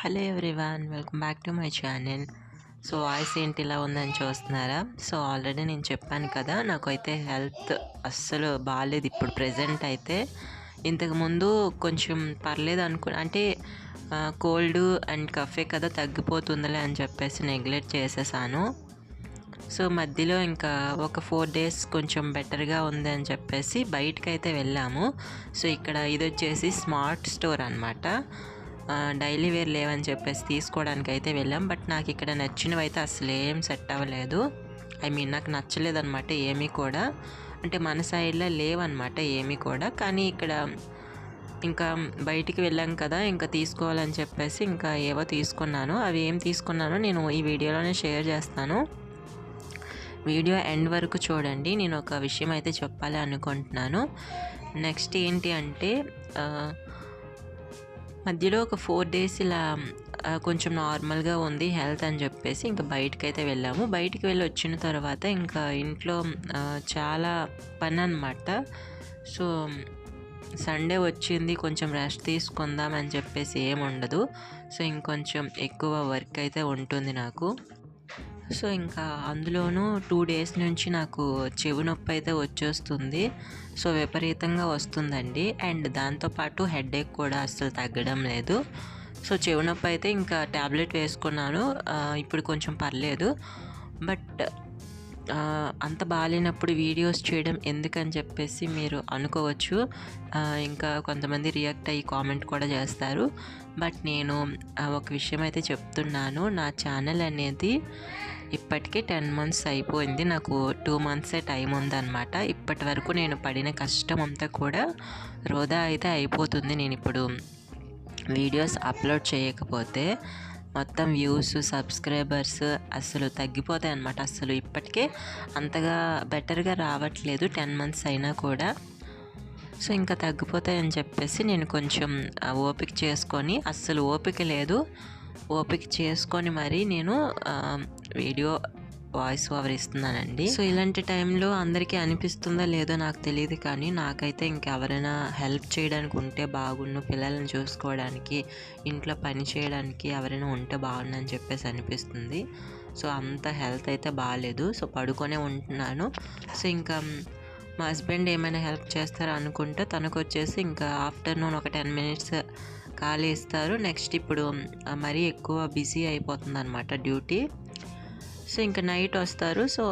Hello everyone, welcome back to my channel. So voice ఏంటి ఇలా ఉందని చూస్తున్నారా? సో ఆల్రెడీ నేను చెప్పాను కదా, నాకైతే హెల్త్ అస్సలు బాగాలేదు ఇప్పుడు ప్రెజెంట్ అయితే. ఇంతకుముందు కొంచెం పర్లేదు అంటే కోల్డ్ అండ్ కఫే కదా, తగ్గిపోతుందిలే అని చెప్పేసి నెగ్లెక్ట్ చేసేసాను. సో మధ్యలో ఇంకా ఒక 4 days కొంచెం బెటర్గా ఉంది అని చెప్పేసి బయటకైతే వెళ్ళాము. సో ఇక్కడ ఇది వచ్చేసి స్మార్ట్ స్టోర్ అనమాట. డైలీ వేర్ లేవని చెప్పేసి తీసుకోవడానికి అయితే వెళ్ళాం. బట్ నాకు ఇక్కడ నచ్చినవి అయితే అసలు ఏం సెట్ అవ్వలేదు. నాకు నచ్చలేదన్నమాట ఏమీ కూడా. అంటే మన సైడ్లో లేవన్నమాట ఏమీ కూడా. కానీ ఇక్కడ ఇంకా బయటికి వెళ్ళాం కదా, ఇంకా తీసుకోవాలని చెప్పేసి ఇంకా ఏవో తీసుకున్నాను. అవి ఏం తీసుకున్నానో నేను ఈ వీడియోలోనే షేర్ చేస్తాను. వీడియో ఎండ్ వరకు చూడండి. నేను ఒక విషయం అయితే చెప్పాలి అనుకుంటున్నాను. నెక్స్ట్ ఏంటి అంటే మధ్యలో ఒక 4 days ఇలా కొంచెం నార్మల్గా ఉంది హెల్త్ అని చెప్పేసి ఇంకా బయటకైతే వెళ్ళాము. బయటికి వెళ్ళి వచ్చిన తర్వాత ఇంకా ఇంట్లో చాలా పని అన్నమాట. సో సండే వచ్చింది, కొంచెం రెస్ట్ తీసుకుందాం అని చెప్పేసి ఏమి ఉండదు. సో ఇంకొంచెం ఎక్కువ వర్క్ అయితే ఉంటుంది నాకు. సో ఇంకా అందులోనూ 2 days నుంచి నాకు చెవి నొప్పి అయితే వచ్చేస్తుంది. సో విపరీతంగా వస్తుందండి. అండ్ దాంతోపాటు హెడేక్ కూడా అస్సలు తగ్గడం లేదు. సో చెవి నొప్పి అయితే ఇంకా ట్యాబ్లెట్ వేసుకున్నాను. ఇప్పుడు కొంచెం పర్లేదు. బట్ అంత బాగాలేనప్పుడు వీడియోస్ చేయడం ఎందుకని చెప్పేసి మీరు అనుకోవచ్చు. ఇంకా కొంతమంది రియాక్ట్ అయ్యి కామెంట్ కూడా చేస్తారు. బట్ నేను ఒక విషయం అయితే చెప్తున్నాను. నా ఛానల్ అనేది ఇప్పటికే 10 months అయిపోయింది. నాకు 2 months టైం ఉందన్నమాట. ఇప్పటి వరకు నేను పడిన కష్టం అంతా కూడా వృధా అయితే అయిపోతుంది. నేను ఇప్పుడు వీడియోస్ అప్లోడ్ చేయకపోతే మొత్తం వ్యూస్, సబ్స్క్రైబర్స్ అసలు తగ్గిపోతాయి అన్నమాట. అసలు ఇప్పటికే అంతగా బెటర్గా రావట్లేదు 10 months అయినా కూడా. సో ఇంకా తగ్గిపోతాయని చెప్పేసి నేను కొంచెం ఓపిక చేసుకొని, అస్సలు ఓపిక లేదు, ఓపిక చేసుకొని మరి నేను వీడియో వాయిస్ ఓవర్ ఇస్తున్నానండి. సో ఇలాంటి టైంలో అందరికీ అనిపిస్తుందో లేదో నాకు తెలియదు, కానీ నాకైతే ఇంకెవరైనా హెల్ప్ చేయడానికి ఉంటే బాగుండు, పిల్లల్ని చూసుకోవడానికి, ఇంట్లో పని చేయడానికి ఎవరైనా ఉంటే బాగుండని చెప్పేసి అనిపిస్తుంది. సో అంత హెల్త్ అయితే బాగాలేదు. సో పడుకొనే ఉంటున్నాను. సో ఇంకా మా హస్బెండ్ ఏమైనా హెల్ప్ చేస్తారా అనుకుంటే తనకు వచ్చేసి ఇంకా ఆఫ్టర్నూన్ ఒక 10 minutes ఖాళీ ఇస్తారు. నెక్స్ట్ ఇప్పుడు మరీ ఎక్కువ బిజీ అయిపోతుంది అనమాట డ్యూటీ. సో ఇంకా నైట్ వస్తారు. సో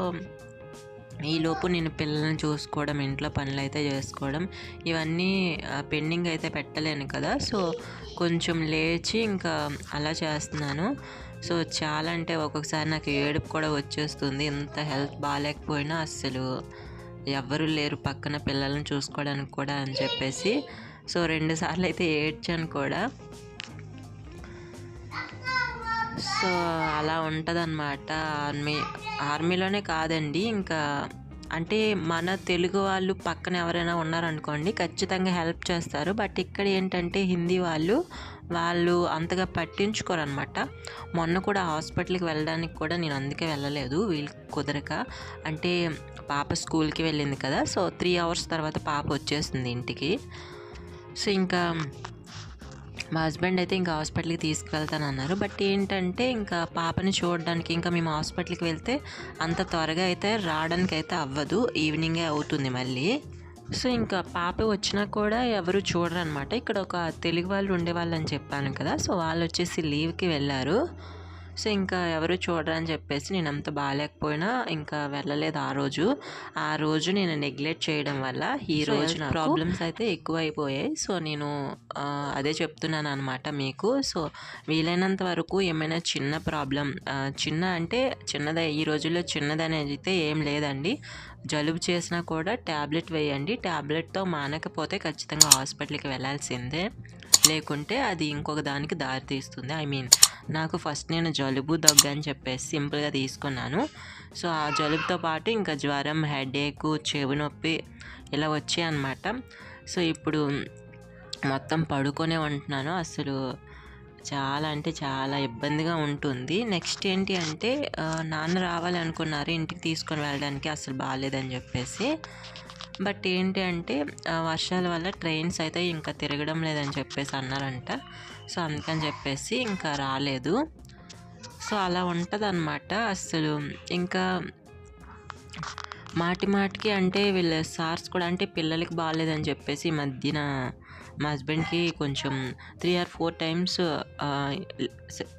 ఈలోపు నేను పిల్లల్ని చూసుకోవడం, ఇంట్లో పనులు అయితే చేసుకోవడం, ఇవన్నీ పెండింగ్ అయితే పెట్టలేను కదా. సో కొంచెం లేచి ఇంకా అలా చేస్తున్నాను. సో చాలా అంటే ఒక్కొక్కసారి నాకు ఏడుపు కూడా వచ్చేస్తుంది. ఇంత హెల్త్ బాగాలేకపోయినా అస్సలు ఎవ్వరూ లేరు పక్కన పిల్లల్ని చూసుకోవడానికి కూడా అని చెప్పేసి. సో 2 సార్లు అయితే ఏడ్చాను కూడా. సో అలా ఉంటుందన్నమాట. ఆర్మీలోనే కాదండి, ఇంకా అంటే మన తెలుగు వాళ్ళు పక్కన ఎవరైనా ఉన్నారనుకోండి ఖచ్చితంగా హెల్ప్ చేస్తారు. బట్ ఇక్కడ ఏంటంటే హిందీ వాళ్ళు అంతగా పట్టించుకోరు అనమాట. మొన్న కూడా హాస్పిటల్కి వెళ్ళడానికి కూడా నేను అందుకే వెళ్ళలేదు, వీళ్ళు కుదరక. అంటే పాప స్కూల్కి వెళ్ళింది కదా. సో 3 hours తర్వాత పాప వచ్చేసింది ఇంటికి. సో ఇంకా మా హస్బెండ్ అయితే ఇంకా హాస్పిటల్కి తీసుకువెళ్తానన్నారు. బట్ ఏంటంటే ఇంకా పాపని చూడడానికి ఇంకా మేము హాస్పిటల్కి వెళ్తే అంత త్వరగా అయితే రావడానికి అయితే అవ్వదు, ఈవినింగే అవుతుంది మళ్ళీ. సో ఇంకా పాప వచ్చినా కూడా ఎవరు చూడరు అనమాట. ఇక్కడ ఒక తెలుగు వాళ్ళు ఉండేవాళ్ళు అని చెప్పాను కదా. సో వాళ్ళు వచ్చేసి లీవ్కి వెళ్ళారు. సో ఇంకా ఎవరు చూడరని చెప్పేసి నేను అంత బాగాలేకపోయినా ఇంకా వెళ్ళలేదు ఆ రోజు నేను నెగ్లెక్ట్ చేయడం వల్ల ఈ రోజు ప్రాబ్లమ్స్ అయితే ఎక్కువ అయిపోయాయి. సో నేను అదే చెప్తున్నాను అనమాట మీకు. సో వీలైనంత వరకు ఏమైనా చిన్న ప్రాబ్లం, చిన్న అంటే చిన్నదే, ఈ రోజుల్లో చిన్నదనేది అయితే ఏం లేదండి. జలుబు చేసినా కూడా ట్యాబ్లెట్ వేయండి. ట్యాబ్లెట్తో మానకపోతే ఖచ్చితంగా హాస్పిటల్కి వెళ్ళాల్సిందే, లేకుంటే అది ఇంకొక దానికి దారి తీస్తుంది. నాకు ఫస్ట్ నేను జలుబు, దగ్గు అని చెప్పేసి సింపుల్గా తీసుకున్నాను. సో ఆ జలుబుతో పాటు ఇంకా జ్వరం, హెడేక్, చెవి నొప్పి ఇలా వచ్చాయి అన్నమాట. సో ఇప్పుడు మొత్తం పడుకొనే ఉంటున్నాను. అసలు చాలా అంటే చాలా ఇబ్బందిగా ఉంటుంది. నెక్స్ట్ ఏంటి అంటే నాన్న రావాలి అనుకున్నారు ఇంటికి తీసుకొని వెళ్ళడానికి, అసలు బాగాలేదని చెప్పేసి. బట్ ఏంటి అంటే వర్షాల వల్ల ట్రైన్స్ అయితే ఇంకా తిరగడం లేదని చెప్పేసి అన్నారంట. సో అందుకని చెప్పేసి ఇంకా రాలేదు. సో అలా ఉంటుందన్నమాట. అస్సలు ఇంకా మాటికి అంటే వీళ్ళ సార్స్ కూడా అంటే పిల్లలకి బాగాలేదని చెప్పేసి ఈ మధ్యన మా హస్బెండ్కి కొంచెం 3 or 4 టైమ్స్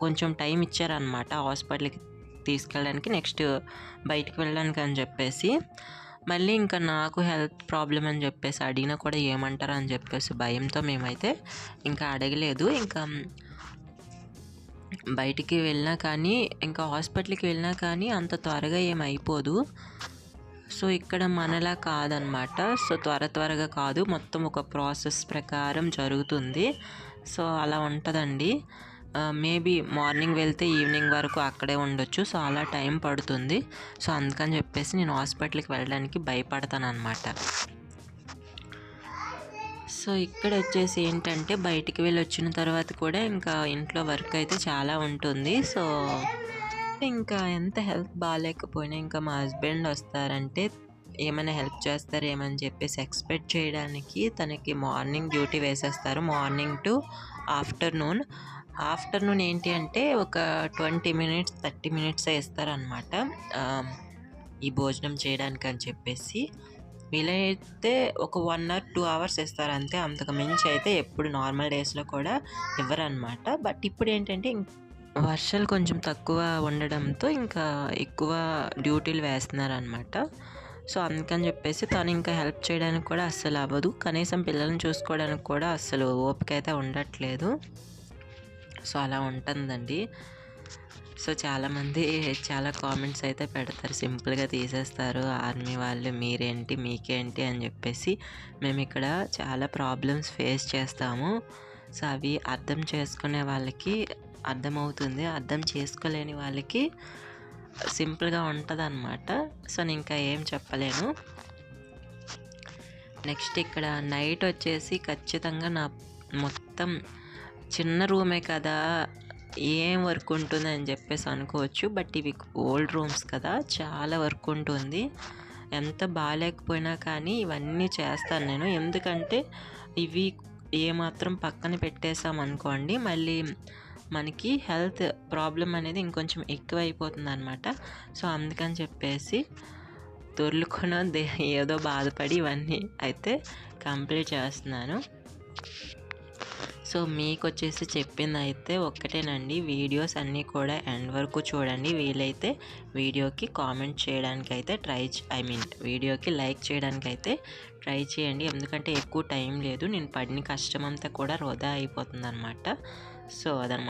కొంచెం టైం ఇచ్చారనమాట హాస్పిటల్కి తీసుకెళ్ళడానికి, నెక్స్ట్ బయటికి వెళ్ళడానికి అని చెప్పేసి. మళ్ళీ ఇంకా నాకు హెల్త్ ప్రాబ్లం అని చెప్పేసి అడిగినా కూడా ఏమంటారు అని చెప్పేసి భయంతో మేమైతే ఇంకా అడగలేదు. ఇంకా బయటికి వెళ్ళినా కానీ, ఇంకా హాస్పిటల్కి వెళ్ళినా కానీ అంత త్వరగా ఏమైపోదు. సో ఇక్కడ మనలా కాదనమాట. సో త్వరగా కాదు, మొత్తం ఒక ప్రాసెస్ ప్రకారం జరుగుతుంది. సో అలా ఉంటుందండి. మేబీ మార్నింగ్ వెళ్తే ఈవినింగ్ వరకు అక్కడే ఉండొచ్చు. సో అలా టైం పడుతుంది. సో అందుకని చెప్పేసి నేను హాస్పిటల్కి వెళ్ళడానికి భయపడతాను అనమాట. సో ఇక్కడ వచ్చేసి ఏంటంటే బయటికి వెళ్ళి వచ్చిన తర్వాత కూడా ఇంకా ఇంట్లో వర్క్ అయితే చాలా ఉంటుంది. సో ఇంకా ఎంత హెల్త్ బాగాలేకపోయినా ఇంకా మా హస్బెండ్ వస్తారంటే ఏమైనా హెల్ప్ చేస్తారేమని చెప్పేసి ఎక్స్పెక్ట్ చేయడానికి తనకి మార్నింగ్ డ్యూటీ వేసేస్తారు. మార్నింగ్ టు ఆఫ్టర్నూన్ ఏంటి అంటే ఒక 20 minutes 30 minutes ఇస్తారనమాట ఈ భోజనం చేయడానికి అని చెప్పేసి. వీలైతే ఒక 1 or 2 hours ఇస్తారు అంతే, అంతకు మించి అయితే ఎప్పుడు నార్మల్ డేస్లో కూడా ఇవ్వరనమాట. బట్ ఇప్పుడు ఏంటంటే వర్షాలు కొంచెం తక్కువ ఉండడంతో ఇంకా ఎక్కువ డ్యూటీలు వేస్తున్నారనమాట. సో అందుకని చెప్పేసి తను ఇంకా హెల్ప్ చేయడానికి కూడా అస్సలు అవ్వదు. కనీసం పిల్లల్ని చూసుకోవడానికి కూడా అస్సలు ఓపిక అయితే ఉండట్లేదు. సో అలా ఉంటుందండి. సో చాలామంది చాలా కామెంట్స్ అయితే పెడతారు, సింపుల్గా తీసేస్తారు ఆర్మీ వాళ్ళు, మీరేంటి మీకేంటి అని చెప్పేసి. మేము ఇక్కడ చాలా ప్రాబ్లమ్స్ ఫేస్ చేస్తాము. సో అవి అర్థం చేసుకునే వాళ్ళకి అర్థమవుతుంది, అర్థం చేసుకోలేని వాళ్ళకి సింపుల్గా ఉంటుంది అన్నమాట. సో నేను ఇంకా ఏం చెప్పలేను. నెక్స్ట్ ఇక్కడ నైట్ వచ్చేసి ఖచ్చితంగా నా మొత్తం చిన్న రూమే కదా, ఏం వర్క్ ఉంటుంది అని చెప్పేసి అనుకోవచ్చు. బట్ ఇవి ఓల్డ్ రూమ్స్ కదా, చాలా వర్క్ ఉంటుంది. ఎంత బాగాలేకపోయినా కానీ ఇవన్నీ చేస్తాను నేను. ఎందుకంటే ఇవి ఏమాత్రం పక్కన పెట్టేసామనుకోండి మళ్ళీ మనకి హెల్త్ ప్రాబ్లం అనేది ఇంకొంచెం ఎక్కువ అయిపోతుంది అనమాట. సో అందుకని చెప్పేసి దొర్లుకొని ఏదో బాధపడి ఇవన్నీ అయితే కంప్లీట్ చేస్తున్నాను. సో మీకు వచ్చేసి చెప్పింది అయితే ఒక్కటేనండి, వీడియోస్ అన్నీ కూడా ఎండ్ వరకు చూడండి. వీలైతే వీడియోకి కామెంట్ చేయడానికి అయితే వీడియోకి లైక్ చేయడానికి అయితే ట్రై చేయండి. ఎందుకంటే ఎక్కువ టైం లేదు, నేను పడిన కష్టం అంతా కూడా వృధా అయిపోతుంది అనమాట. సో అదనమాట.